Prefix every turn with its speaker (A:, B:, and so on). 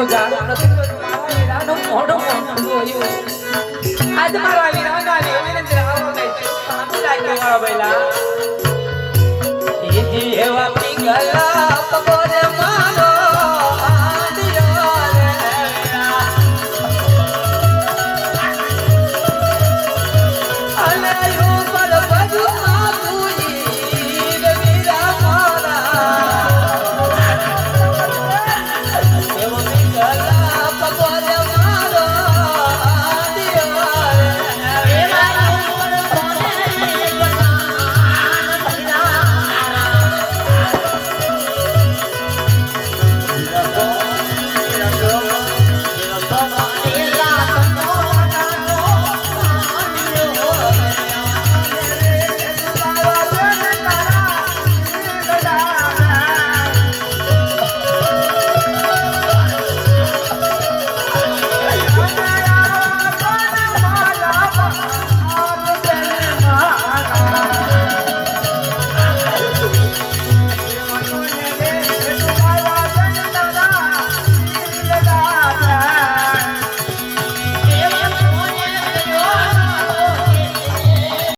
A: એવું જાણું નથી મારા વીરાનો મોઢો મોઢું જોયું આજ મારા વીરાનો આવી વિનંતી આવો ગઈ સામે લાગ્યો મારા ભાઈલા એ એવા પિંગલા